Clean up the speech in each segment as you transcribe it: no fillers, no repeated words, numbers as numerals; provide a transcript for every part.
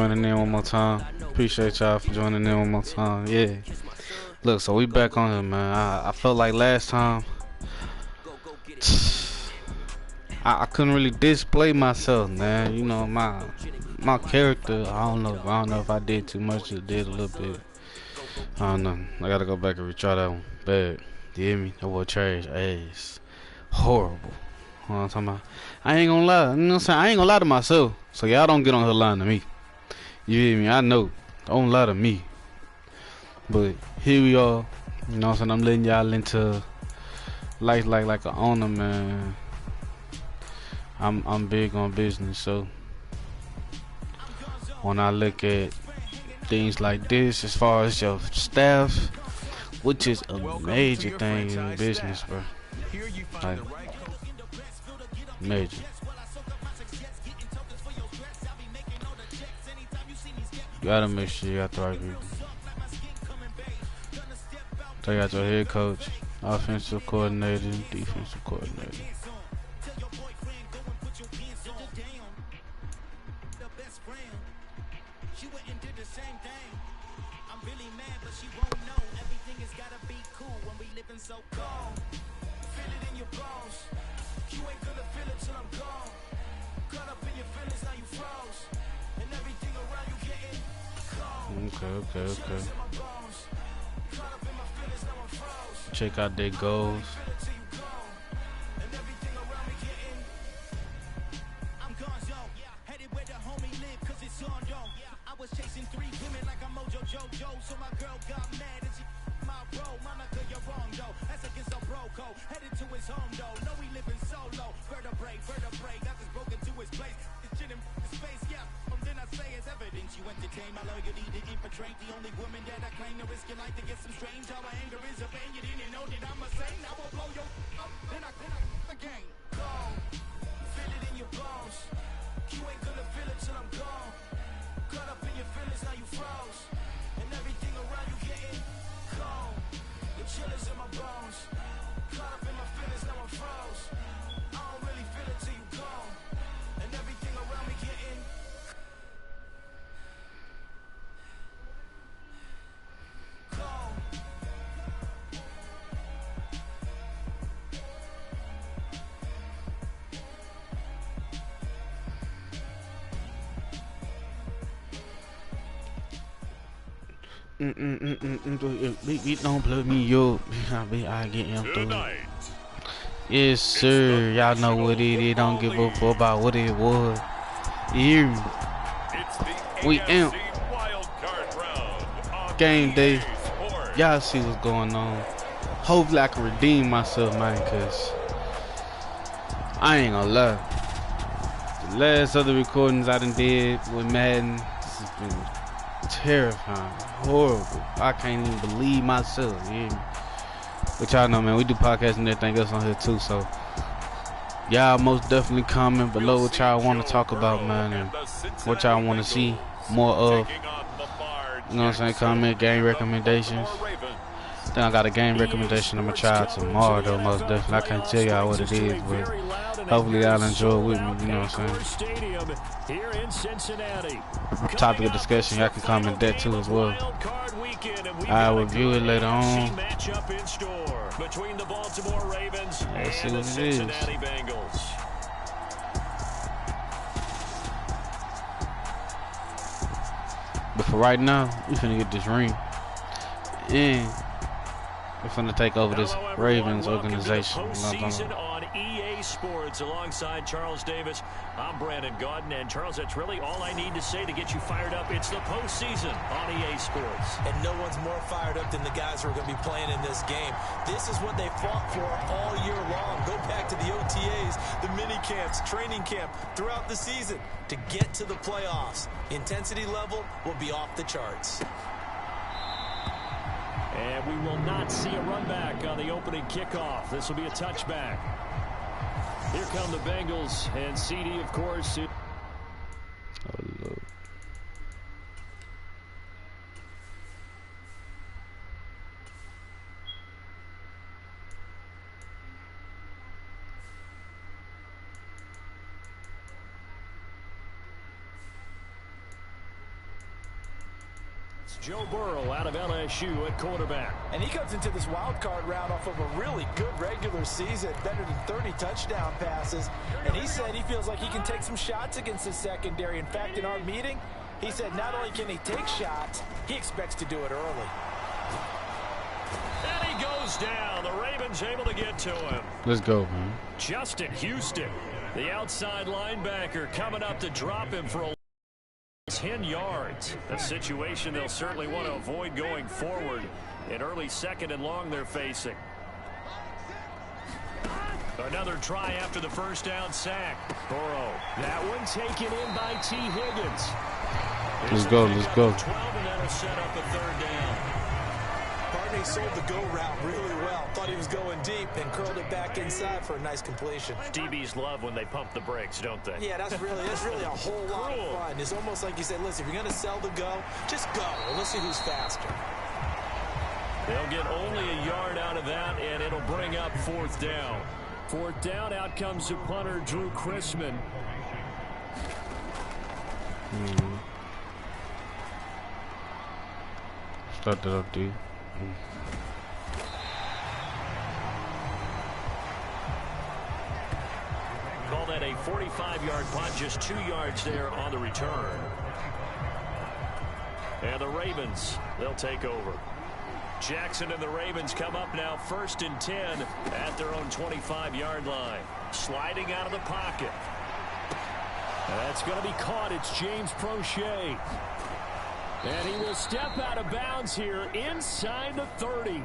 joining in one more time. Appreciate y'all for joining in one more time. Yeah. Look, so we back on here, man. I felt like last time I couldn't really display myself, man. You know, my character. I don't know if I did too much or did a little bit. I don't know. I gotta go back and retry that one. Bad. You hear me? That boy trash ass. Horrible. You know what I'm talking about? I ain't gonna lie. You know what I'm saying? I ain't gonna lie to myself. So y'all don't get on her lying to me. You hear me? I know. Don't lie to me. But here we are. You know what I'm saying? I'm letting y'all into life like an owner, man. I'm big on business, so when I look at things like this, as far as your staff, which is a major thing in business, bro. Like, major. You gotta make sure you got the right people. So you got your head coach, offensive coordinator, defensive coordinator. Okay. Check out their goals. Don't plug me up. I get him through. Yes, sir. Y'all know what it is. Don't give a fuck about what it was. Here we am. Game day. Y'all see what's going on. Hopefully I can redeem myself, man, cause I ain't gonna lie. The last other recordings I done did with Madden, this has been terrifying, horrible. I can't even believe myself. You hear me? But y'all know, man, we do podcasts and everything else on here too. So y'all most definitely comment below what y'all want to talk about, man, and what y'all want to see more of. You know what I'm saying? Comment game recommendations. Then I got a game recommendation I'm gonna try tomorrow, though, most definitely. I can't tell y'all what it is, but hopefully y'all enjoy it with me. You know what I'm saying? Topic of discussion, y'all can comment that too as well. I'll review it later on. Let's see what it is. But for right now, we finna get this ring. And we're finna take over this Ravens organization. You know what I'm talking about? EA Sports alongside Charles Davis. I'm Brandon Gaudin, and Charles, that's really all I need to say to get you fired up. It's the postseason on EA Sports. And no one's more fired up than the guys who are going to be playing in this game. This is what they fought for all year long. Go back to the OTAs, the mini camps, training camp throughout the season to get to the playoffs. Intensity level will be off the charts. And we will not see a run back on the opening kickoff. This will be a touchback. Here come the Bengals, and CD, of course. Oh, Lord. Joe Burrow out of LSU at quarterback. And he comes into this wild card round off of a really good regular season, better than 30 touchdown passes. And he said he feels like he can take some shots against his secondary. In fact, in our meeting, he said not only can he take shots, he expects to do it early. And he goes down. The Ravens able to get to him. Let's go, man. Justin Houston, the outside linebacker, coming up to drop him for a 10 yards. A situation they'll certainly want to avoid going forward. In early second and long they're facing. Another try after the first down sack. Burrow. That one taken in by T. Higgins. Let's go, let's go. 12, and that'll set up a third down. Barney sold the go route really well. Thought he was going deep and curled it back inside for a nice completion. DBs love when they pump the brakes, don't they? Yeah, that's really a whole lot of fun. It's almost like you say, listen, if you're going to sell the go, just go. Well, let's see who's faster. They'll get only a yard out of that, and it'll bring up fourth down. Fourth down, out comes the punter, Drew Chrisman. Start that up, dude. Call that a 45-yard punt, just 2 yards there on the return. And the Ravens, they'll take over. Jackson and the Ravens come up now 1st and 10 at their own 25-yard line. Sliding out of the pocket. That's going to be caught. It's James Prochet. And he will step out of bounds here inside the 30.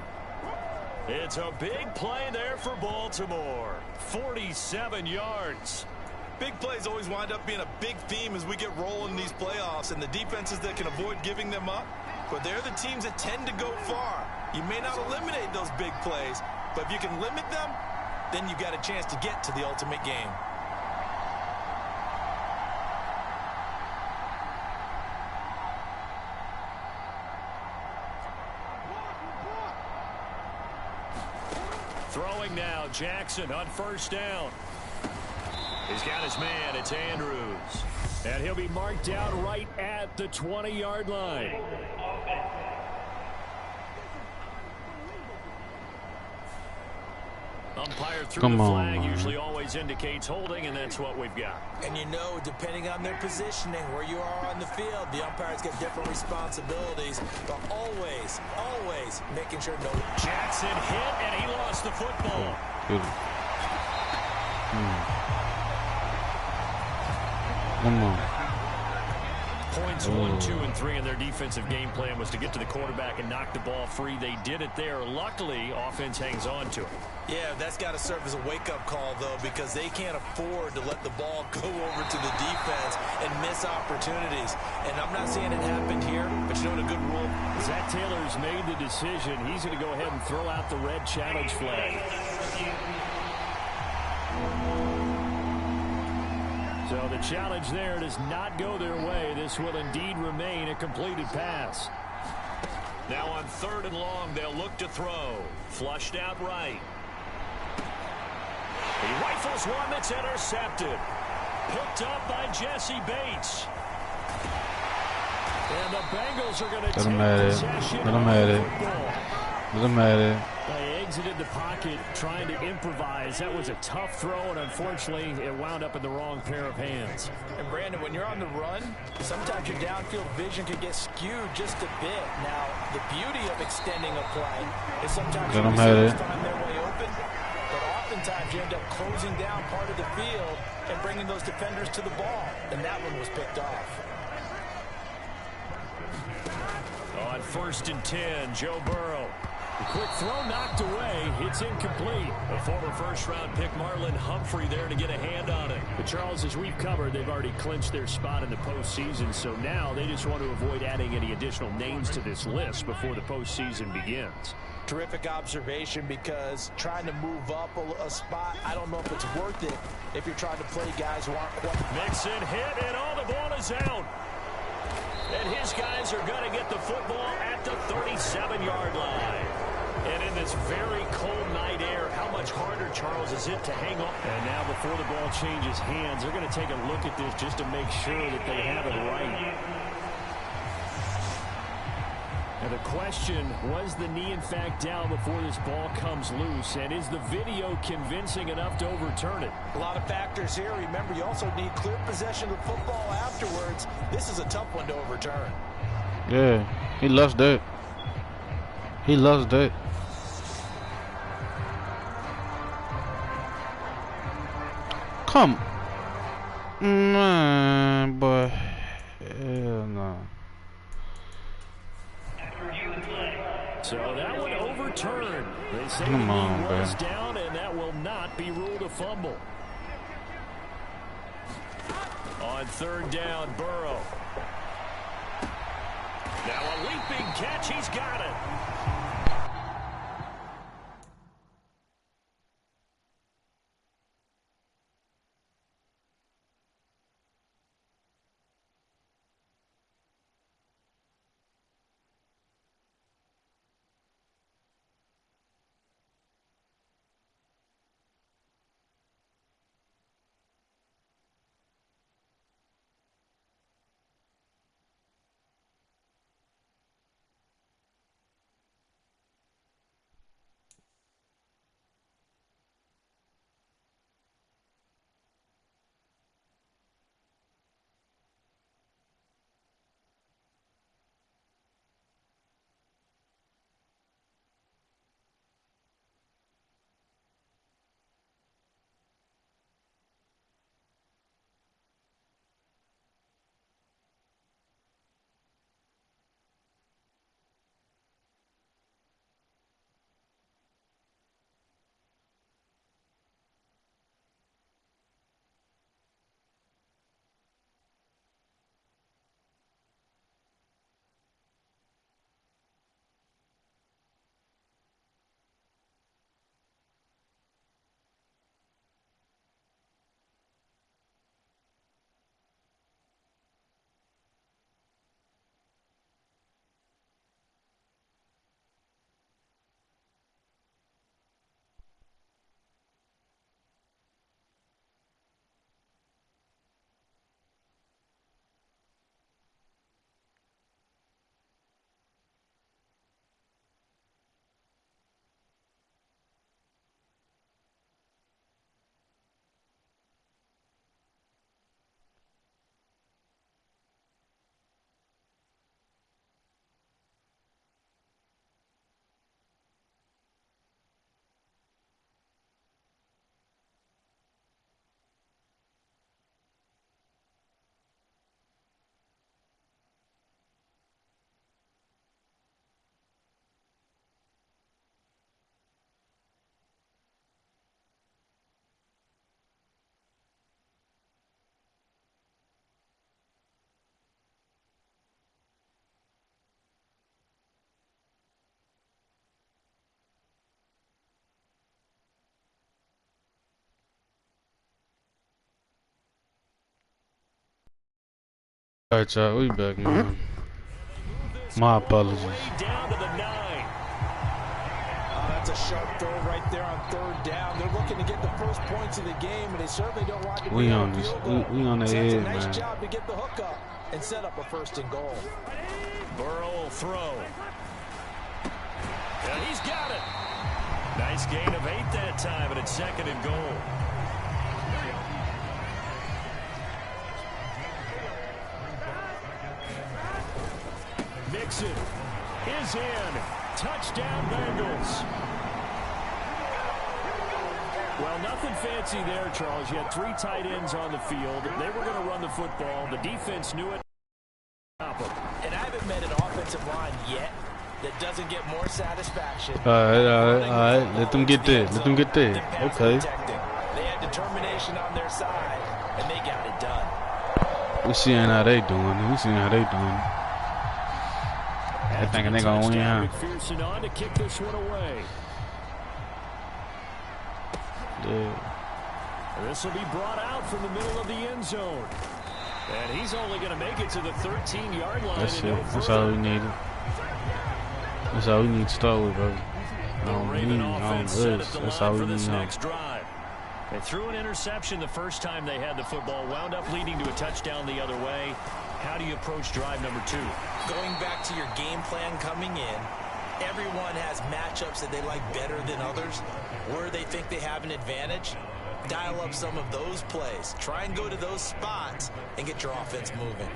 It's a big play there for Baltimore. 47 yards. Big plays always wind up being a big theme as we get rolling in these playoffs, and the defenses that can avoid giving them up, but they're the teams that tend to go far. You may not eliminate those big plays, but if you can limit them, then you've got a chance to get to the ultimate game. Throwing now, Jackson on first down. He's got his man, it's Andrews. And he'll be marked down right at the 20-yard line. Umpire through the flag usually always indicates holding, and that's what we've got. And you know, depending on their positioning, where you are on the field, the umpires get different responsibilities, but always making sure no. Jackson hit, and he lost the football. Come on. Points 1, 2, and 3 in their defensive game plan was to get to the quarterback and knock the ball free. They did it there. Luckily, offense hangs on to it. Yeah, that's got to serve as a wake-up call, though, because they can't afford to let the ball go over to the defense and miss opportunities. And I'm not saying it happened here, but you know what a good rule? Zach Taylor's made the decision. He's going to go ahead and throw out the red challenge flag. So the challenge there does not go their way. This will indeed remain a completed pass. Now on 3rd and long, they'll look to throw. Flushed out right. He rifles one that's intercepted. Picked up by Jesse Bates. And the Bengals are going to take possession of the football. Let him at it. They exited the pocket trying to improvise. That was a tough throw, and unfortunately, it wound up in the wrong pair of hands. And Brandon, when you're on the run, sometimes your downfield vision can get skewed just a bit. Now, the beauty of extending a play is sometimes you find their way open, but oftentimes you end up closing down part of the field and bringing those defenders to the ball, and that one was picked off. On 1st and 10, Joe Burrow. The quick throw knocked away. It's incomplete. A former first-round pick, Marlon Humphrey, there to get a hand on it. But, Charles, as we've covered, they've already clinched their spot in the postseason, so now they just want to avoid adding any additional names to this list before the postseason begins. Terrific observation, because trying to move up a spot, I don't know if it's worth it if you're trying to play guys who aren't quite. Mixon hit, and all the ball is out. And his guys are going to get the football at the 37-yard line. And in this very cold night air, how much harder, Charles, is it to hang on? And now before the ball changes hands, they're going to take a look at this just to make sure that they have it right. And the question, was the knee in fact down before this ball comes loose? And is the video convincing enough to overturn it? A lot of factors here. Remember, you also need clear possession of football afterwards. This is a tough one to overturn. Yeah, he loves that. He loves that. Come. Man, boy. Hell no. So that one overturned. They say Come the on, knee was bro. down, and that will not be ruled a fumble. On third down, Burrow. Now a leaping catch. He's got it. Alright, y'all, we back, man. My apologies. Down to the 9. That's a sharp throw right there on third down. They're looking to get the first points of the game, and they certainly don't want to be on this. field goal. We on the so head, it's a nice man. job to get the hook up and set up a first and goal. Burrow will throw. And he's got it. Nice gain of 8 that time, and it's second and goal. Mixon is in. Touchdown, Bengals. Well, nothing fancy there, Charles. You had 3 tight ends on the field. They were going to run the football. The defense knew it. And I haven't met an offensive line yet that doesn't get more satisfaction. All right. Let them get there. Let them get there. Okay. They had determination on their side, and they got it done. We seeing how they doing. We seeing how they doing. They thinking they gonna win, huh? McPherson on to kick this one away. Yeah. This will be brought out from the middle of the end zone. And he's only going to make it to the 13-yard line. That's it. That's all we needed. That's all we need to start with, bro. That's all we need now. They threw an interception the first time they had the football, wound up leading to a touchdown the other way. How do you approach drive number 2? Going back to your game plan coming in, everyone has matchups that they like better than others, where they think they have an advantage. Dial up some of those plays. Try and go to those spots and get your offense moving.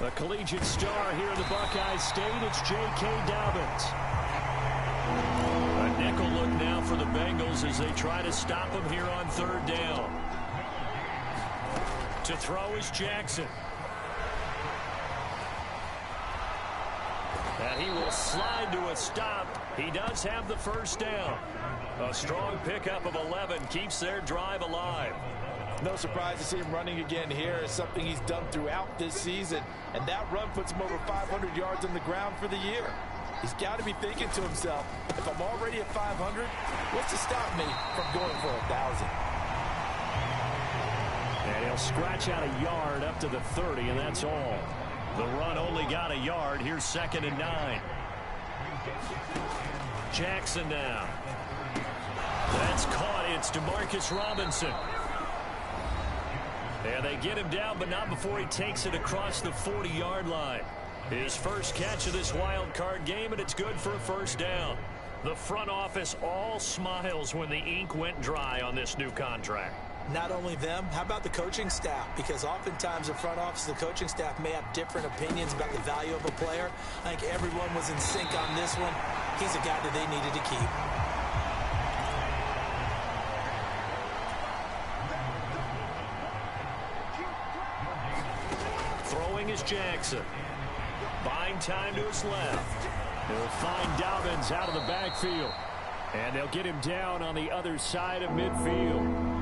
A collegiate star here in the Buckeye State, it's J.K. Dobbins. A nickel look now for the Bengals as they try to stop him here on 3rd down. To throw is Jackson. And he will slide to a stop. He does have the 1st down. A strong pickup of 11 keeps their drive alive. No surprise to see him running again here. It's something he's done throughout this season. And that run puts him over 500 yards on the ground for the year. He's got to be thinking to himself, if I'm already at 500, what's to stop me from going for 1,000? And he'll scratch out a yard up to the 30, and that's all. The run only got a yard. Here's 2nd and 9. Jackson now. That's caught. It's DeMarcus Robinson. And they get him down, but not before he takes it across the 40-yard line. His first catch of this wild card game, and it's good for a 1st down. The front office all smiles when the ink went dry on this new contract. Not only them, how about the coaching staff? Because oftentimes the front office, the coaching staff may have different opinions about the value of a player. I think everyone was in sync on this one. He's a guy that they needed to keep. Throwing is Jackson. Buying time to his left. He'll find Dobbins out of the backfield. And they'll get him down on the other side of midfield.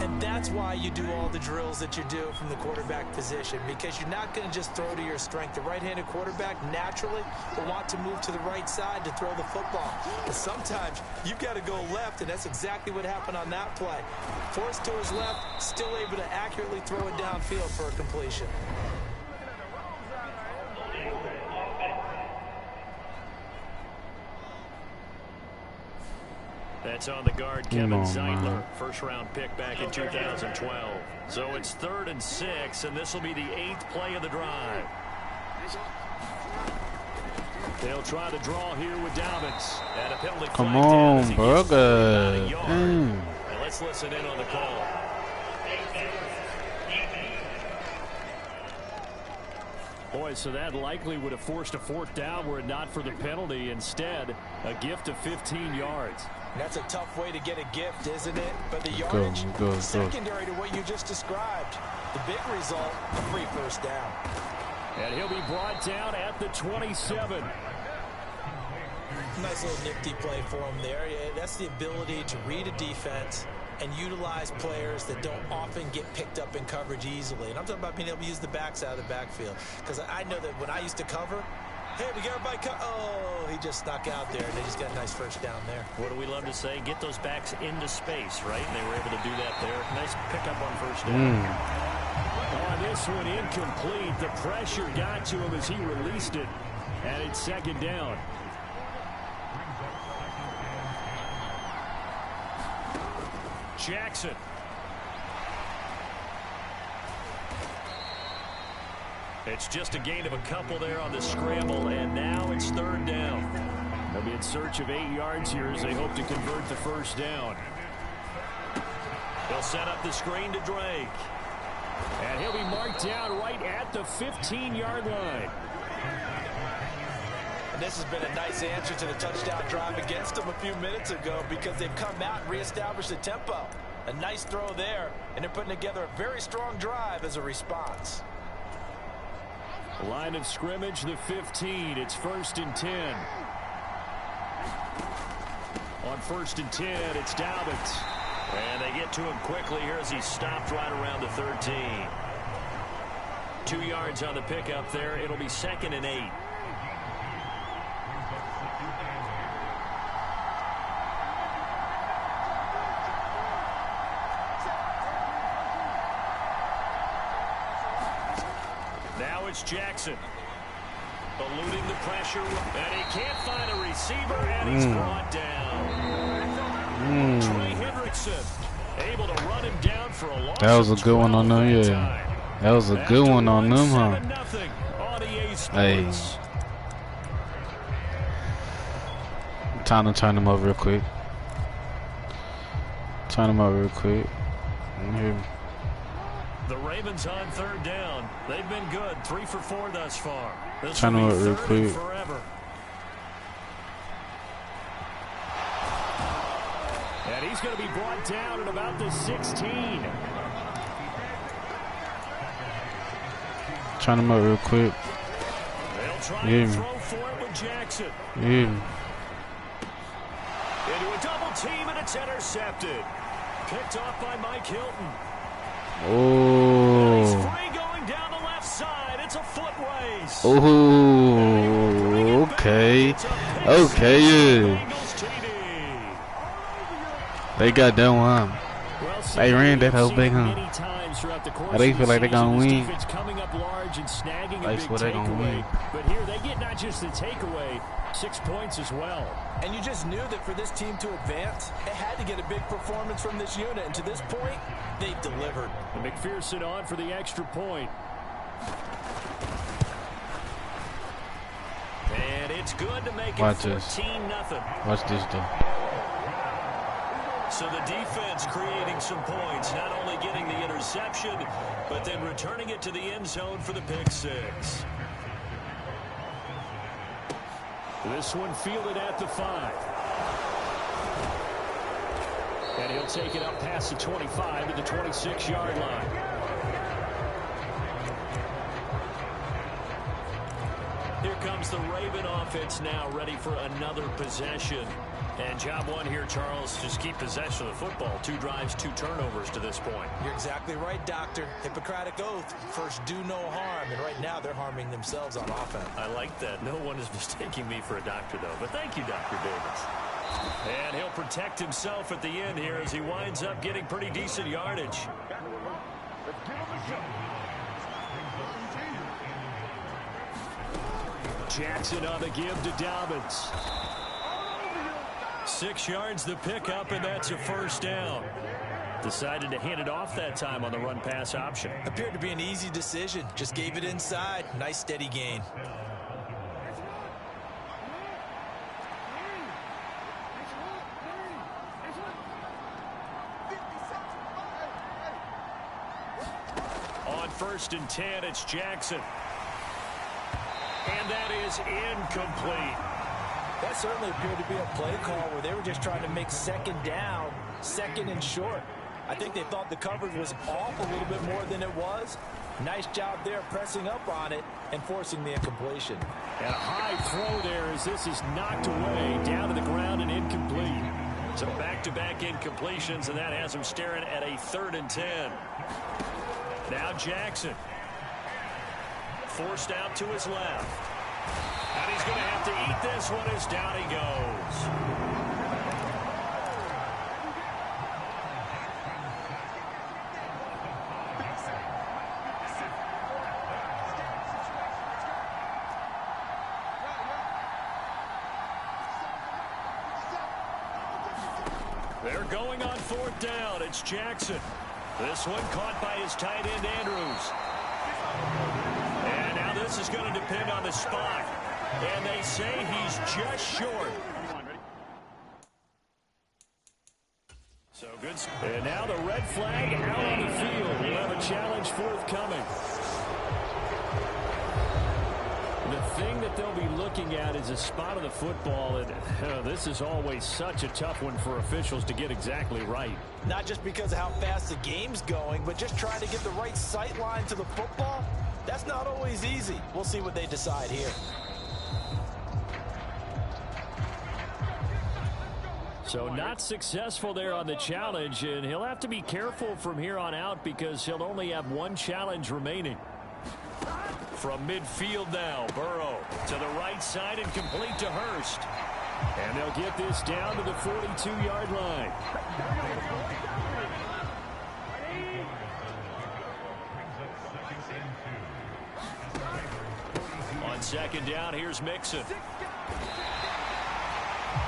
And that's why you do all the drills that you do from the quarterback position, because you're not going to just throw to your strength. The right-handed quarterback naturally will want to move to the right side to throw the football. But sometimes you've got to go left, and that's exactly what happened on that play. Forced to his left, still able to accurately throw it downfield for a completion. That's on the guard, Kevin Zeitler. First-round pick back in 2012. So it's 3rd and 6, and this will be the 8th play of the drive. They'll try to draw here with Dobbins. And a penalty flag. Come on, Burger. And let's listen in on the call. Boy, so that likely would have forced a 4th down were it not for the penalty. Instead, a gift of 15 yards. That's a tough way to get a gift, isn't it? But the yardage, secondary to what you just described. The big result, a free 1st down. And he'll be brought down at the 27. Nice little nifty play for him there. Yeah, that's the ability to read a defense and utilize players that don't often get picked up in coverage easily. And I'm talking about being able to use the backs out of the backfield. Because I know that when I used to cover, hey, we got everybody oh, he just snuck out there, and they just got a nice 1st down there. What do we love to say? Get those backs into space, right? And they were able to do that there. Nice pickup on 1st down. On this one, incomplete. The pressure got to him as he released it, and it's 2nd down. Jackson. It's just a gain of a couple there on the scramble, and now it's 3rd down. They'll be in search of 8 yards here as they hope to convert the 1st down. They'll set up the screen to Drake. And he'll be marked down right at the 15-yard line. And this has been a nice answer to the touchdown drive against them a few minutes ago, because they've come out and reestablished the tempo. A nice throw there, and they're putting together a very strong drive as a response. Line of scrimmage, the 15. It's 1st and 10. On 1st and 10, it's Dobbins. And they get to him quickly here as he stopped right around the 13. 2 yards on the pickup there. It'll be 2nd and 8. Now it's Jackson. Eluding the pressure, and he can't find a receiver, and he's brought down. Trey Hendrickson able to run him down for That was a good one on them, yeah. That was a good one on them, huh? Hey. Time to turn them up real quick. Turn them up real quick. The Ravens on third down. They've been good. 3 for 4 thus far. Turn them up real quick. Forever. And he's going to be brought down at about the 16. Turn them up real quick. They'll try to throw for it with Jackson. Yeah. Into a double team, and it's intercepted. Picked off by Mike Hilton. Oh. He's free going down the left side. It's a foot race. Oh. Okay. Okay, yeah. They got that one. They ran that whole big, huh? They feel like they're going to win. I swear they're going to win. But here they get not just the takeaway, 6 points as well. And you just knew that for this team to advance, it had to get a big performance from this unit. And to this point, they've delivered. And McPherson on for the extra point. And it's good to make it 14-0. Watch this, though. So the defense creating some points, not only getting the interception, but then returning it to the end zone for the pick six. This one fielded at the 5. And he'll take it up past the 25 to the 26-yard line. Here comes the Raven offense now, ready for another possession. And job one here, Charles, just keep possession of the football. 2 drives, 2 turnovers to this point. You're exactly right, Doctor. Hippocratic oath. First, do no harm. And right now, they're harming themselves on offense. I like that. No one is mistaking me for a doctor, though. But thank you, Dr. Davis. And he'll protect himself at the end here as he winds up getting pretty decent yardage. Jackson on the give to Dobbins. 6 yards the pickup, and that's a first down. Decided to hand it off that time on the run-pass option. Appeared to be an easy decision. Just gave it inside. Nice steady gain. On 1st and 10, it's Jackson. And that is incomplete. That certainly appeared to be a play call where they were just trying to make second down, second and short. I think they thought the coverage was off a little bit more than it was. Nice job there pressing up on it and forcing the incompletion. And a high throw there as this is knocked away down to the ground and incomplete. So back-to-back incompletions, and that has him staring at a 3rd and 10. Now Jackson. Forced out to his left. And he's going to have to eat this one as down he goes. They're going on 4th down. It's Jackson. This one caught by his tight end, Andrews. And now this is going to depend on the spot. And they say he's just short. So good. And now the red flag out on the field. We'll have a challenge forthcoming. The thing that they'll be looking at is a spot of the football. And this is always such a tough one for officials to get exactly right. Not just because of how fast the game's going, but just trying to get the right sight line to the football. That's not always easy. We'll see what they decide here. So not successful there on the challenge, and he'll have to be careful from here on out because he'll only have 1 challenge remaining. From midfield now, Burrow to the right side and complete to Hurst. And they'll get this down to the 42-yard line. On 2nd down, here's Mixon.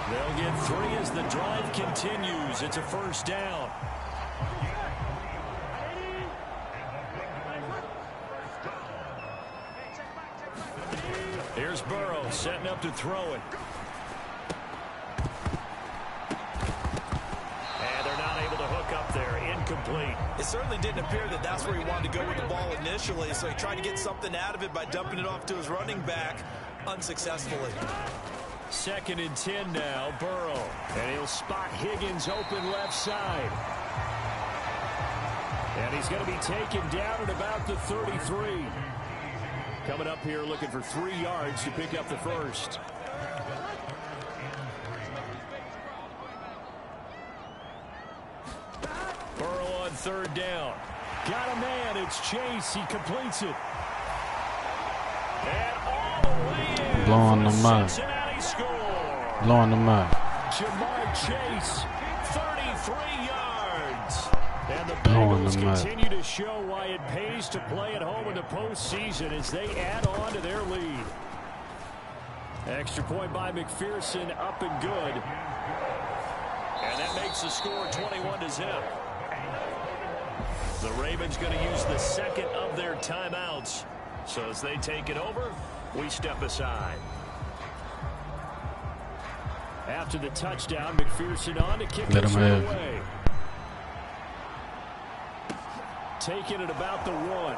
They'll get 3 as the drive continues. It's a 1st down. Here's Burrow setting up to throw it. And they're not able to hook up there. Incomplete. It certainly didn't appear that that's where he wanted to go with the ball initially, so he tried to get something out of it by dumping it off to his running back unsuccessfully. 2nd and 10 now, Burrow. And he'll spot Higgins open left side. And he's going to be taken down at about the 33. Coming up here looking for 3 yards to pick up the first. Burrow on 3rd down. Got a man. It's Chase. He completes it. And all the way in. Blowing them up. Cincinnati score. Blowing them up. Jamar Chase, 33 yards. And the Blowing Bengals them up. continue to show why it pays to play at home in the postseason as they add on to their lead. Extra point by McPherson, up and good. And that makes the score 21-0. The Ravens going to use the 2nd of their timeouts. So as they take it over, we step aside. After the touchdown, McPherson on to kick it away. Taking it about the 1.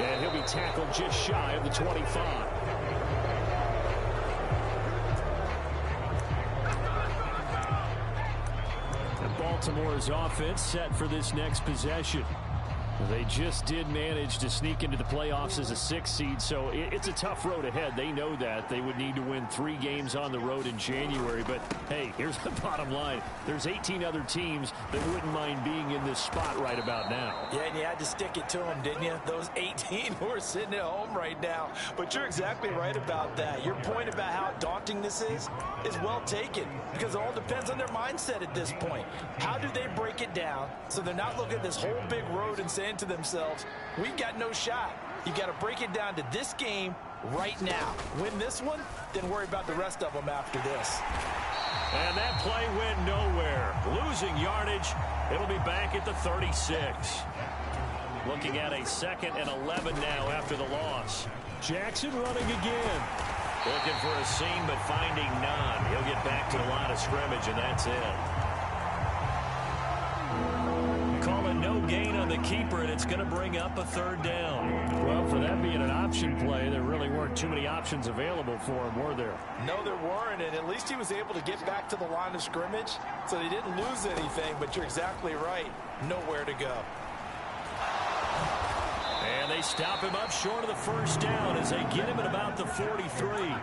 And he'll be tackled just shy of the 25. And Baltimore's offense set for this next possession. They just did manage to sneak into the playoffs as a 6th seed, so it's a tough road ahead. They know that. They would need to win 3 games on the road in January. But, hey, here's the bottom line. There's 18 other teams that wouldn't mind being in this spot right about now. Yeah, and you had to stick it to them, didn't you? Those 18 who are sitting at home right now. But you're exactly right about that. Your point about how daunting this is well taken, because it all depends on their mindset at this point. How do they break it down so they're not looking at this whole big road and saying to themselves, we got no shot. You got to break it down to this game right now. Win this one, then worry about the rest of them after this. And that play went nowhere. Losing yardage. It'll be back at the 36. Looking at a 2nd and 11 now after the loss. Jackson running again. Looking for a seam, but finding none. He'll get back to the line of scrimmage, and that's it. Call it no gain on the keeper, and it's going to bring up a 3rd down. Well, for that being an option play, there really weren't too many options available for him, were there? No, there weren't, and at least he was able to get back to the line of scrimmage, so they didn't lose anything, but you're exactly right. Nowhere to go. And they stop him up short of the 1st down as they get him at about the 43.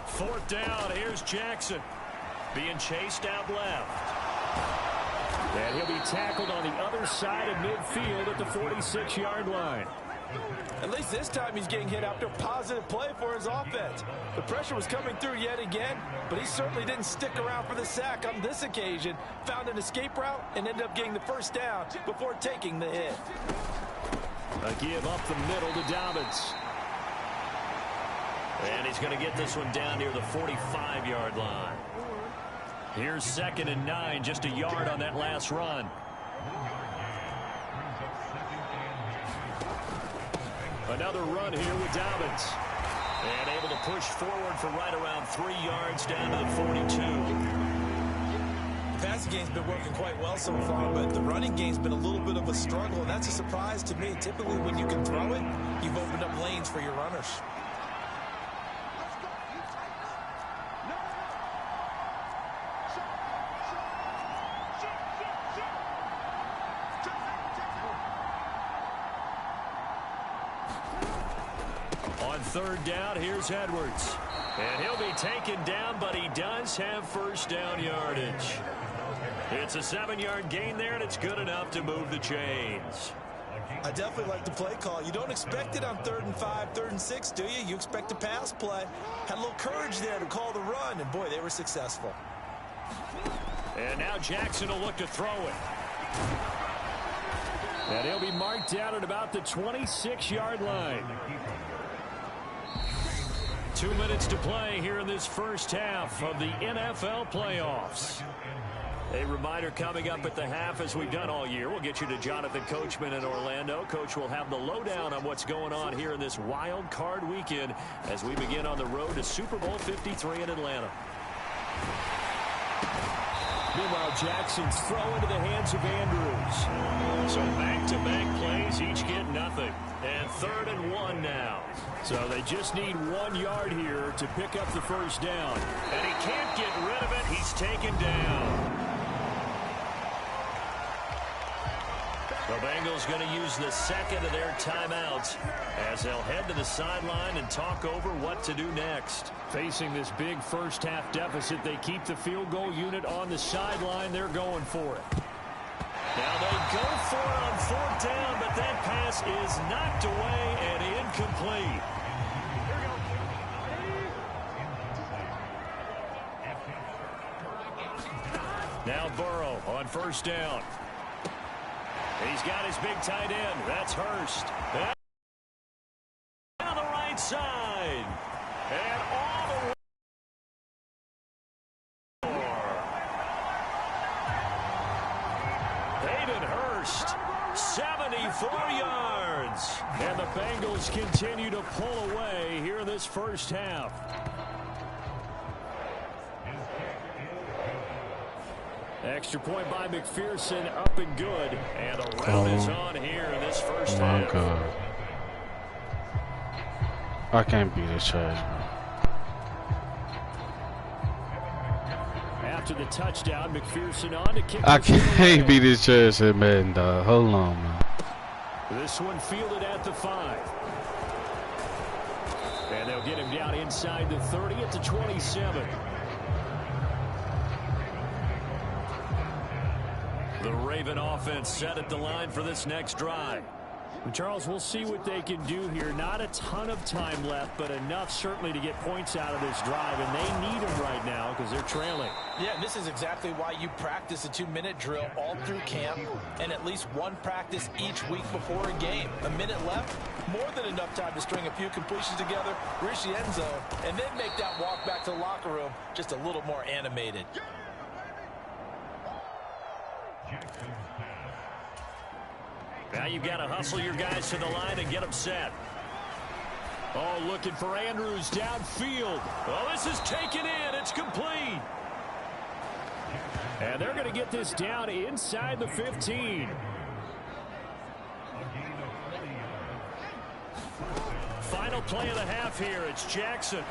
Fourth down, here's Jackson. Being chased out left. And he'll be tackled on the other side of midfield at the 46-yard line. At least this time he's getting hit after a positive play for his offense. The pressure was coming through yet again, but he certainly didn't stick around for the sack on this occasion. Found an escape route and ended up getting the 1st down before taking the hit. A give up the middle to Dobbins. And he's going to get this one down near the 45-yard line. Here's 2nd and 9, just a yard on that last run. Another run here with Dobbins. And able to push forward for right around 3 yards down to the 42. The passing game's been working quite well so far, but the running game's been a little bit of a struggle, and that's a surprise to me. Typically, when you can throw it, you've opened up lanes for your runners. On 3rd down, here's Edwards. And he'll be taken down, but he does have 1st down yardage. It's a 7-yard gain there, and it's good enough to move the chains. I definitely like the play call. You don't expect it on 3rd and 5, 3rd and 6, do you? You expect a pass play. Had a little courage there to call the run, and boy, they were successful. And now Jackson will look to throw it. And he'll be marked down at about the 26-yard line. 2 minutes to play here in this first half of the NFL playoffs. A reminder coming up at the half, as we've done all year. We'll get you to Jonathan Coachman in Orlando. Coach will have the lowdown on what's going on here in this wild card weekend as we begin on the road to Super Bowl 53 in Atlanta. Meanwhile, Jackson's throw into the hands of Andrews. So back-to-back plays, each get nothing. And 3rd and 1 now. So they just need 1 yard here to pick up the first down. And he can't get rid of it. He's taken down. The Bengals going to use the second of their timeouts as they'll head to the sideline and talk over what to do next. Facing this big first half deficit, they keep the field goal unit on the sideline. They're going for it. Now they go for it on 4th down, but that pass is knocked away and incomplete. Now Burrow on 1st down. He's got his big tight end. That's Hurst. On the right side. And all the way. Hayden Hurst, 74 yards. And the Bengals continue to pull away here in this first half. Extra point by McPherson, up and good. And a round is on here in this first half. God. I can't beat this trash, bro. After the touchdown, McPherson on to kick. I can't beat this trash at Madden, dog. Hold on, man. This one fielded at the 5. And they'll get him down inside the 30 at the 27. The Raven offense set at the line for this next drive. And Charles, we'll see what they can do here. Not a ton of time left, but enough certainly to get points out of this drive. And they need them right now because they're trailing. Yeah, and this is exactly why you practice a 2-minute drill all through camp and at least one practice each week before a game. A minute left, more than enough time to string a few completions together, reach the end zone, and then make that walk back to the locker room just a little more animated. Now you've got to hustle your guys to the line and get them set. Oh, looking for Andrews downfield. Oh, this is taken in. It's complete. And they're going to get this down inside the 15. Final play of the half here. It's Jackson.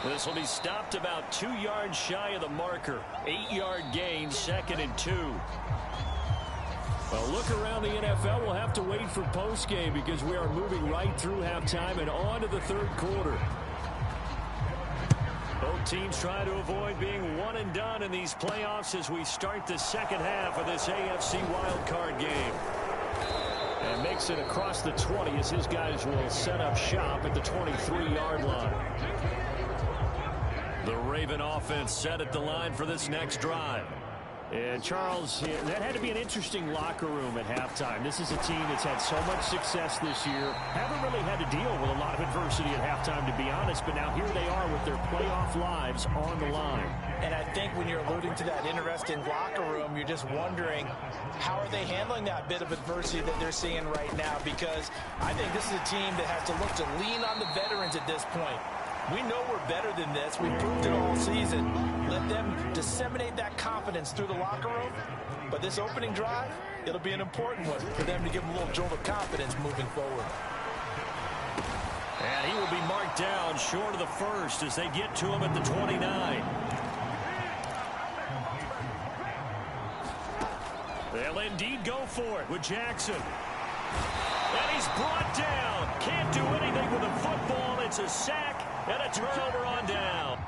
This will be stopped about 2 yards shy of the marker. 8-yard gain, 2nd and 2. Well, look around the NFL. We'll have to wait for postgame because we are moving right through halftime and on to the 3rd quarter. Both teams trying to avoid being one and done in these playoffs as we start the second half of this AFC wildcard game. And makes it across the 20 as his guys will set up shop at the 23-yard line. The Raven offense set at the line for this next drive. And Charles, that had to be an interesting locker room at halftime. This is a team that's had so much success this year. Haven't really had to deal with a lot of adversity at halftime, to be honest. But now here they are with their playoff lives on the line. And I think when you're alluding to that interesting locker room, you're just wondering, how are they handling that bit of adversity that they're seeing right now? Because I think this is a team that has to look to lean on the veterans at this point. We know we're better than this. We've proved it all season. Let them disseminate that confidence through the locker room. But this opening drive, it'll be an important one for them to give them a little jolt of confidence moving forward. And he will be marked down short of the first as they get to him at the 29. They'll indeed go for it with Jackson. And he's brought down. Can't do anything with a football. It's a sack and a turnover on down.